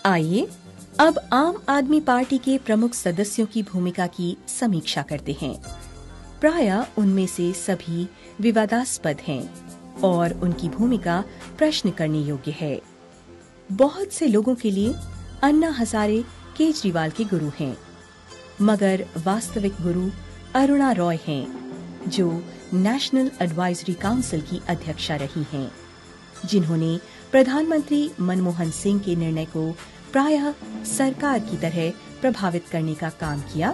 आइए अब आम आदमी पार्टी के प्रमुख सदस्यों की भूमिका की समीक्षा करते हैं। प्रायः उनमें से सभी विवादास्पद हैं और उनकी भूमिका प्रश्न करने योग्य है। बहुत से लोगों के लिए अन्ना हजारे केजरीवाल के गुरु हैं, मगर वास्तविक गुरु अरुणा रॉय हैं, जो नेशनल एडवाइजरी काउंसिल की अध्यक्षा रही हैं, जिन्होंने प्रधानमंत्री मनमोहन सिंह के निर्णय को प्रायः सरकार की तरह प्रभावित करने का काम किया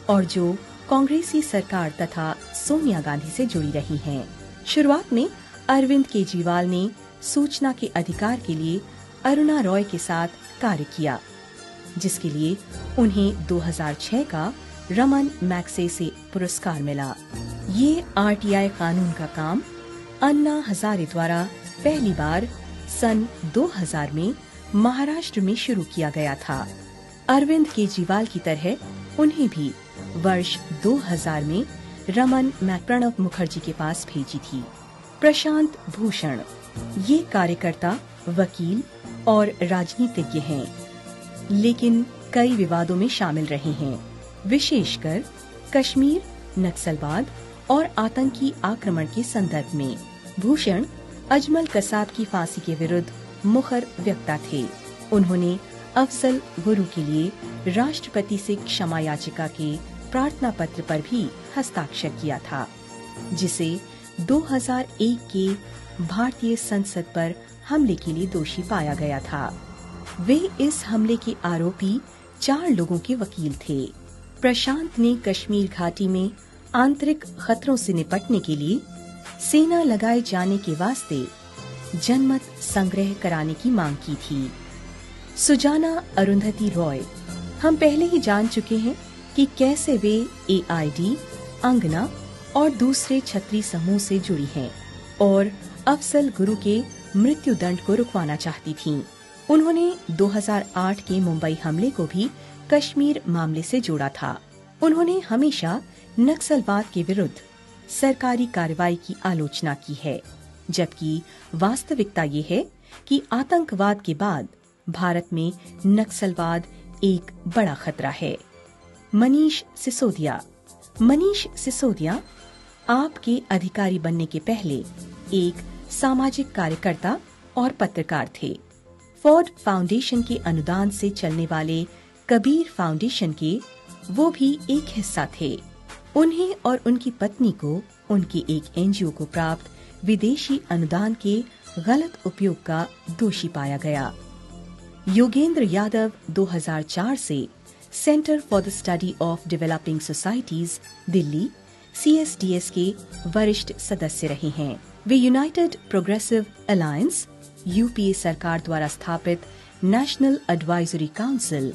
और जो कांग्रेसी सरकार तथा सोनिया गांधी से जुड़ी रही हैं। शुरुआत में अरविंद केजरीवाल ने सूचना के अधिकार के लिए अरुणा रॉय के साथ कार्य किया, जिसके लिए उन्हें 2006 का रमन मैग्सेसे पुरस्कार मिला। ये आरटीआई कानून का काम अन्ना हजारे द्वारा पहली बार सन 2000 में महाराष्ट्र में शुरू किया गया था। अरविंद केजरीवाल की तरह उन्हें भी वर्ष 2000 में रमन प्रणब मुखर्जी के पास भेजी थी। प्रशांत भूषण ये कार्यकर्ता, वकील और राजनीतिज्ञ हैं, लेकिन कई विवादों में शामिल रहे हैं, विशेषकर कश्मीर, नक्सलवाद और आतंकी आक्रमण के संदर्भ में। भूषण अजमल कसाब की फांसी के विरुद्ध मुखर वक्ता थे। उन्होंने अफजल गुरु के लिए राष्ट्रपति से क्षमा याचिका के प्रार्थना पत्र पर भी हस्ताक्षर किया था, जिसे 2001 के भारतीय संसद पर हमले के लिए दोषी पाया गया था। वे इस हमले के आरोपी 4 लोगों के वकील थे। प्रशांत ने कश्मीर घाटी में आंतरिक खतरों से निपटने के लिए सेना लगाए जाने के वास्ते जनमत संग्रह कराने की मांग की थी। सुजाना अरुंधति रॉय, हम पहले ही जान चुके हैं कि कैसे वे एआईडी, अंगना और दूसरे छत्री समूह से जुड़ी हैं और अफजल गुरु के मृत्यु दंड को रुकवाना चाहती थीं। उन्होंने 2008 के मुंबई हमले को भी कश्मीर मामले से जोड़ा था। उन्होंने हमेशा नक्सलवाद के विरुद्ध सरकारी कार्रवाई की आलोचना की है, जबकि वास्तविकता ये है कि आतंकवाद के बाद भारत में नक्सलवाद एक बड़ा खतरा है। मनीष सिसोदिया आपके अधिकारी बनने के पहले एक सामाजिक कार्यकर्ता और पत्रकार थे। फोर्ड फाउंडेशन के अनुदान से चलने वाले कबीर फाउंडेशन के वो भी एक हिस्सा थे। उन्हें और उनकी पत्नी को उनके एक एनजीओ को प्राप्त विदेशी अनुदान के गलत उपयोग का दोषी पाया गया। योगेंद्र यादव 2004 से centre for the study of developing societies Delhi CSDS के वरिष्ठ सदस्य रहे हैं। वे यूनाइटेड प्रोग्रेसिव अलायंस UPA सरकार द्वारा स्थापित नेशनल एडवाइजरी काउंसिल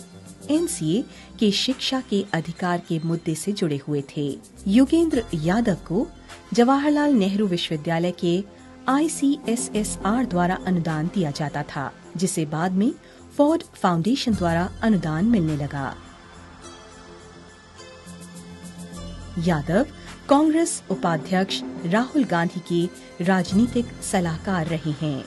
NCA के शिक्षा के अधिकार के मुद्दे से जुड़े हुए थे। योगेंद्र यादव को जवाहरलाल नेहरू विश्वविद्यालय के ICSSR द्वारा अनुदान दिया जाता था, जिसे बाद में फोर्ड फाउंडेशन द्वारा अनुदान मिलने लगा। यादव कांग्रेस उपाध्यक्ष राहुल गांधी के राजनीतिक सलाहकार रहे हैं।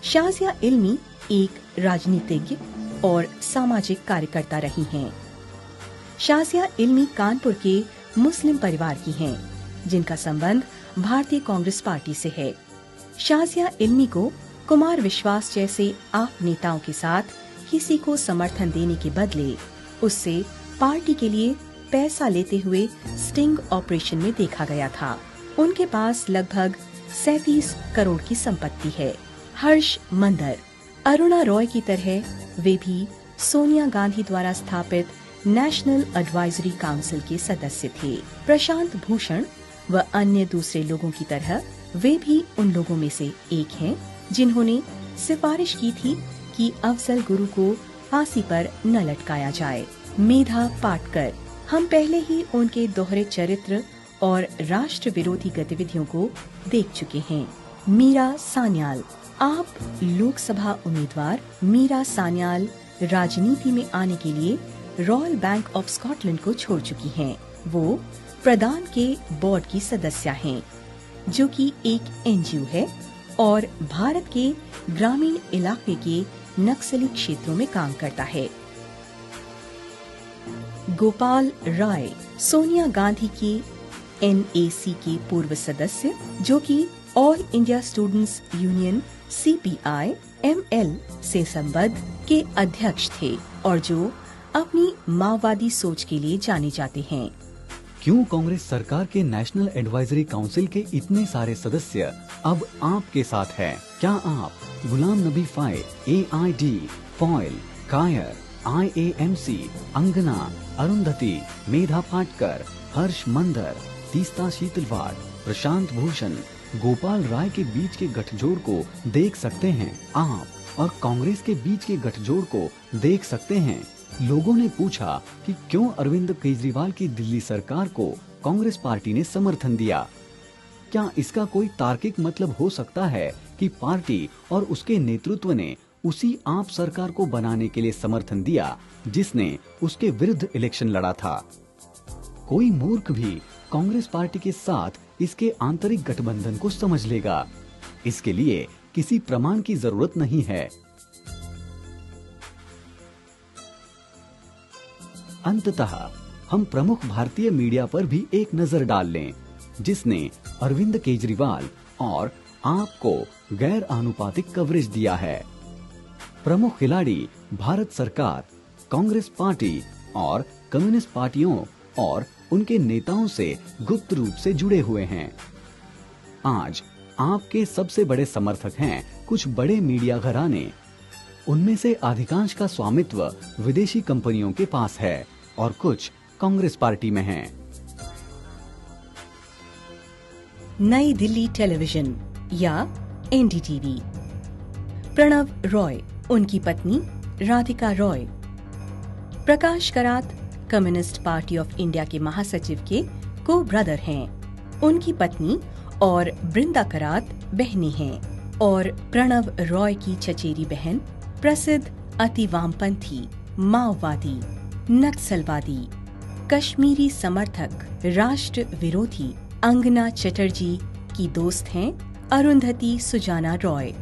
शाजिया इल्मी एक राजनीतिज्ञ और सामाजिक कार्यकर्ता रही हैं। शाजिया इल्मी कानपुर के मुस्लिम परिवार की हैं, जिनका संबंध भारतीय कांग्रेस पार्टी से है। शाजिया इल्मी को कुमार विश्वास जैसे आप नेताओं के साथ किसी को समर्थन देने के बदले उससे पार्टी के लिए पैसा लेते हुए स्टिंग ऑपरेशन में देखा गया था। उनके पास लगभग 37 करोड़ की संपत्ति है। हर्ष मंदर अरुणा रॉय की तरह वे भी सोनिया गांधी द्वारा स्थापित नेशनल एडवाइजरी काउंसिल के सदस्य थे। प्रशांत भूषण व अन्य दूसरे लोगों की तरह वे भी उन लोगों में से एक हैं जिन्होंने सिफारिश की थी कि अफजल गुरु को फांसी पर न लटकाया जाए। मेधा पाटकर, हम पहले ही उनके दोहरे चरित्र और राष्ट्र विरोधी गतिविधियों को देख चुके हैं। मीरा सान्याल, आप लोकसभा उम्मीदवार मीरा सान्याल राजनीति में आने के लिए रॉयल बैंक ऑफ स्कॉटलैंड को छोड़ चुकी हैं। वो प्रदान के बोर्ड की सदस्य हैं, जो कि एक NGO है और भारत के ग्रामीण इलाके के नक्सली क्षेत्रों में काम करता है। गोपाल राय सोनिया गांधी की NAC के पूर्व सदस्य, जो कि all India students union CPI ML से संबद्ध के अध्यक्ष थे और जो अपनी माओवादी सोच के लिए जाने जाते हैं। क्यों कांग्रेस सरकार के नेशनल एडवाइजरी काउंसिल के इतने सारे सदस्य अब आपके साथ हैं? क्या आप Ghulam Nabi file, AID, foil, कायर, IAMC, अंगना, अरुंधति, मेधा पाटकर, हर्ष मंदर, तीस्ता शीतलवाड़, प्रशांत भूषण, गोपाल राय के बीच के गठजोड़ को देख सकते हैं? आप और कांग्रेस के बीच के गठजोड़ को देख सकते हैं? लोगों ने पूछा कि क्यों अरविंद केजरीवाल की दिल्ली सरकार को कांग्रेस पार्टी ने समर्थन दिया। क्या इसका कोई तार्किक मतलब हो सकता है कि पार्टी और उसके नेतृत्व ने उसी आप सरकार को बनाने के लिए समर्थन दिया जिसने उसके विरुद्ध इलेक्शन लड़ा था? कोई मूर्ख भी कांग्रेस पार्टी के साथ इसके आंतरिक गठबंधन को समझ लेगा। इसके लिए किसी प्रमाण की जरूरत नहीं है। अंततः हम प्रमुख भारतीय मीडिया पर भी एक नजर डाल लें, जिसने अरविंद केजरीवाल और आप को गैर आनुपातिक कवरेज दिया है। प्रमुख खिलाड़ी भारत सरकार, कांग्रेस पार्टी और कम्युनिस्ट पार्टियों और उनके नेताओं से गुप्त रूप से जुड़े हुए हैं। आज आपके सबसे बड़े समर्थक हैं कुछ बड़े मीडिया घराने। उनमें से अधिकांश का स्वामित्व विदेशी कंपनियों के पास है और कुछ कांग्रेस पार्टी में हैं। नई दिल्ली टेलीविजन या NDTV। प्रणव रॉय, उनकी पत्नी राधिका रॉय। प्रकाश करात कम्युनिस्ट पार्टी ऑफ इंडिया के महासचिव के को ब्रदर हैं। उनकी पत्नी और बृंदा करात बहनें हैं और प्रणव रॉय की चचेरी बहन प्रसिद्ध अति वामपंथी, माओवादी, नक्सलवादी, कश्मीरी समर्थक, राष्ट्र विरोधी अंगना चटर्जी की दोस्त हैं अरुंधति सुजाना रॉय।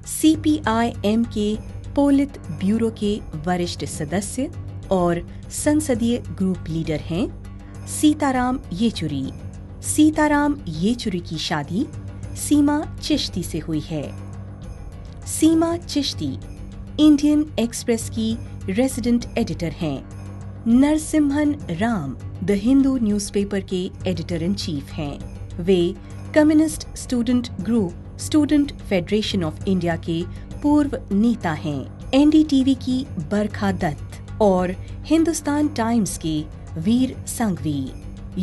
CPI-M के पोलित ब्यूरो के वरिष्ठ सदस्य और संसदीय ग्रुप लीडर हैं सीताराम येचुरी। सीताराम येचुरी की शादी सीमा चिश्ती से हुई है। सीमा चिश्ती इंडियन एक्सप्रेस की रेजिडेंट एडिटर हैं। नरसिम्हन राम द हिंदू न्यूज़पेपर के एडिटर इन चीफ हैं। वे communist student group student federation of India के पूर्व नेता हैं। NDTV की बरखा दत्त और हिंदुस्तान टाइम्स के वीर संघवी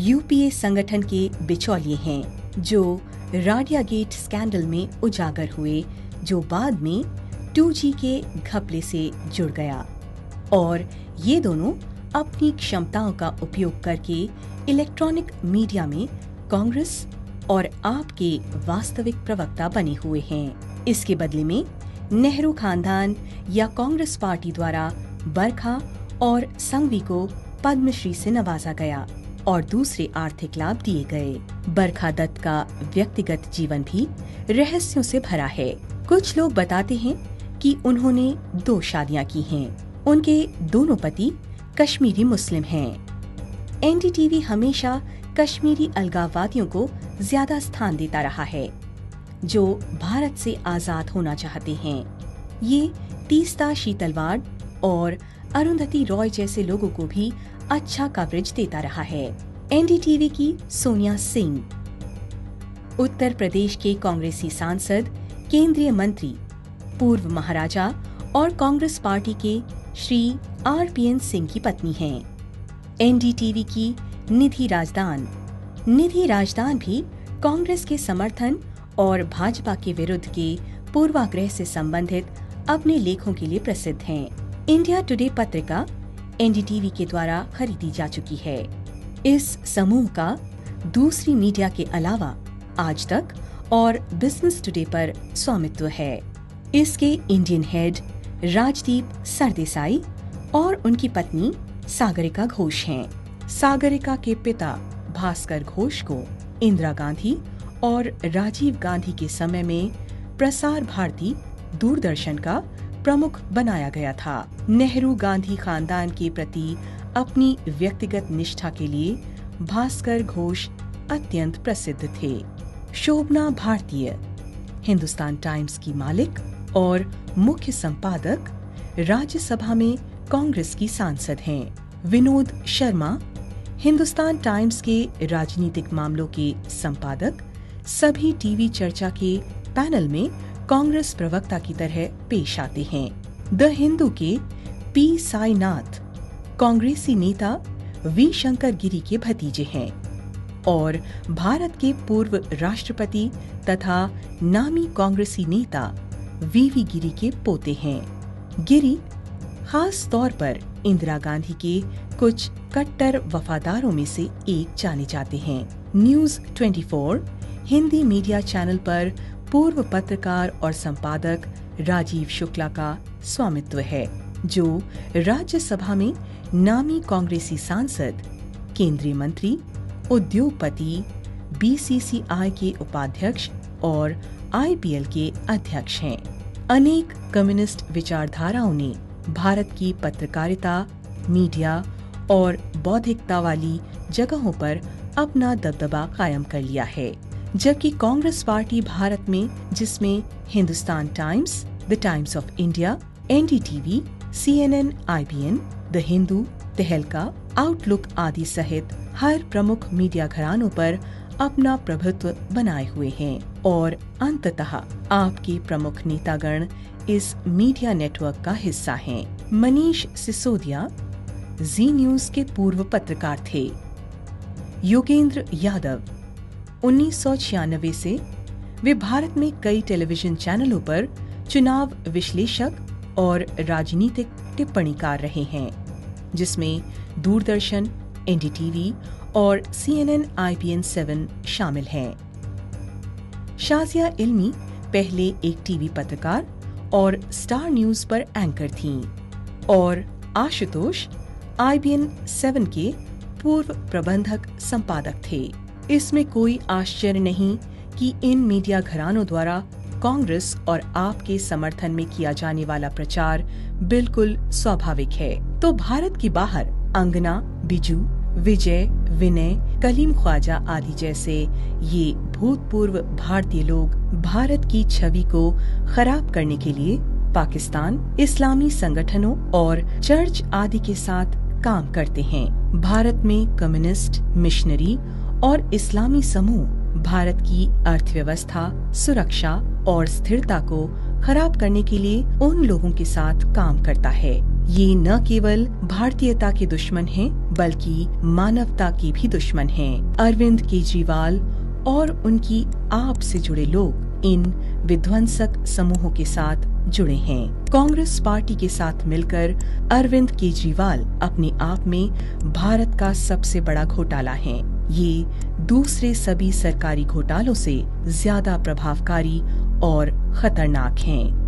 UPA संगठन के बिचौलिए हैं, जो राडिया गेट स्कैंडल में उजागर हुए, जो बाद में 2G के घपले से जुड़ गया। और ये दोनों अपनी क्षमताओं का उपयोग करके इलेक्ट्रॉनिक मीडिया में कांग्रेस और आप के वास्तविक प्रवक्ता बने हुए हैं। इसके बदले में नेहरू खानदान या कांग्रेस पार्टी द्वारा बरखा और संघवी को पद्मश्री से नवाजा गया और दूसरे आर्थिक लाभ दिए गए। बरखा दत्त का व्यक्तिगत जीवन भी रहस्यों से भरा है। कुछ लोग बताते हैं कि उन्होंने 2 शादियां की हैं। उनके दोनों पति कश्मीरी मुस्लिम हैं। NDTV हमेशा कश्मीरी अलगाववादियों को ज्यादा स्थान देता रहा है, जो भारत से आजाद होना चाहते हैं। ये तीस्ता शीतलवाड़ और अरुंधति रॉय जैसे लोगों को भी अच्छा कवरेज देता रहा है। NDTV की सोनिया सिंह, उत्तर प्रदेश के कांग्रेसी सांसद, केंद्रीय मंत्री, पूर्व महाराजा और कांग्रेस पार्टी के श्री RPN सिंह की पत्नी हैं। NDTV की निधि राजदान। निधि राजदान भी कांग्रेस के समर्थन और भाजपा के विरुद्ध के पूर्वाग्रह से संबंधित अपने लेखों के लिए प्रसिद्ध हैं। इंडिया टुडे पत्रिका NDTV के द्वारा खरीदी जा चुकी है। इस समूह का दूसरी मीडिया के अलावा आज तक और बिजनेस टुडे पर स्वामित्व है। इसके इंडियन हेड राजदीप सरदेसाई और उनकी पत्नी सागरिका घोष हैं। सागरिका के पिता भास्कर घोष को इंदिरा गांधी और राजीव गांधी के समय में प्रसार भारती दूरदर्शन का प्रमुख बनाया गया था। नेहरू गांधी खानदान के प्रति अपनी व्यक्तिगत निष्ठा के लिए भास्कर घोष अत्यंत प्रसिद्ध थे। शोभना भारतीय हिंदुस्तान टाइम्स की मालिक और मुख्य संपादक, राज्यसभा में कांग्रेस की सांसद हैं। विनोद शर्मा हिंदुस्तान टाइम्स के राजनीतिक मामलों के संपादक, सभी टीवी चर्चा के पैनल में कांग्रेस प्रवक्ता की तरह पेश आते हैं। द हिंदू के पी साईनाथ कांग्रेसी नेता वी शंकर गिरी के भतीजे हैं और भारत के पूर्व राष्ट्रपति तथा नामी कांग्रेसी नेता वीवी गिरी के पोते हैं। गिरी खास तौर पर इंदिरा गांधी के कुछ कट्टर वफादारों में से एक जाने जाते हैं। न्यूज 24 हिंदी मीडिया चैनल पर पूर्व पत्रकार और संपादक राजीव शुक्ला का स्वामित्व है, जो राज्यसभा में नामी कांग्रेसी सांसद, केंद्रीय मंत्री, उद्योगपति, बीसीसीआई के उपाध्यक्ष और आईपीएल के अध्यक्ष हैं। अनेक कम्युनिस्ट विचारधाराओं ने भारत की पत्रकारिता, मीडिया और बौद्धिकता वाली जगहों पर अपना दबदबा कायम कर लिया है, जबकि कांग्रेस पार्टी भारत में, जिसमें Hindustan times, the times of India, NDTV, CNN, IBN, the Hindu, तहलका, आउटलुक आदि सहित हर प्रमुख मीडिया घरानों पर अपना प्रभुत्व बनाए हुए हैं और अंततः आपके प्रमुख नेतागण इस मीडिया नेटवर्क का हिस्सा हैं। मनीष सिसोदिया जी न्यूज के पूर्व पत्रकार थे। योगेंद्र यादव 1996 से वे भारत में कई टेलीविजन चैनलों पर चुनाव विश्लेषक और राजनीतिक टिप्पणीकार रहे हैं, जिसमें दूरदर्शन, एनडीटीवी और CNN IBN 7 शामिल हैं। शाजिया इल्मी पहले एक टीवी पत्रकार और स्टार न्यूज पर एंकर थीं और आशुतोष IBN 7 के पूर्व प्रबंधक संपादक थे। इसमें कोई आश्चर्य नहीं कि इन मीडिया घरानों द्वारा कांग्रेस और आप के समर्थन में किया जाने वाला प्रचार बिल्कुल स्वाभाविक है। तो भारत के बाहर अंगना, बिजू, विजय, विनय, कलीम ख्वाजा आदि जैसे ये भूतपूर्व भारतीय लोग भारत की छवि को खराब करने के लिए पाकिस्तान, इस्लामी संगठनों और चर्च आदि के साथ काम करते हैं। भारत में कम्युनिस्ट, मिशनरी और इस्लामी समूह भारत की अर्थव्यवस्था, सुरक्षा और स्थिरता को खराब करने के लिए उन लोगों के साथ काम करता है। ये न केवल भारतीयता के दुश्मन हैं, बल्कि मानवता के भी दुश्मन हैं। अरविंद केजरीवाल और उनकी आप से जुड़े लोग इन विध्वंसक समूहों के साथ जुड़े हैं। कांग्रेस पार्टी के साथ मिलकर अरविंद केजरीवाल अपने आप में भारत का सबसे बड़ा घोटाला है। ये दूसरे सभी सरकारी घोटालों से ज्यादा प्रभावकारी और खतरनाक हैं।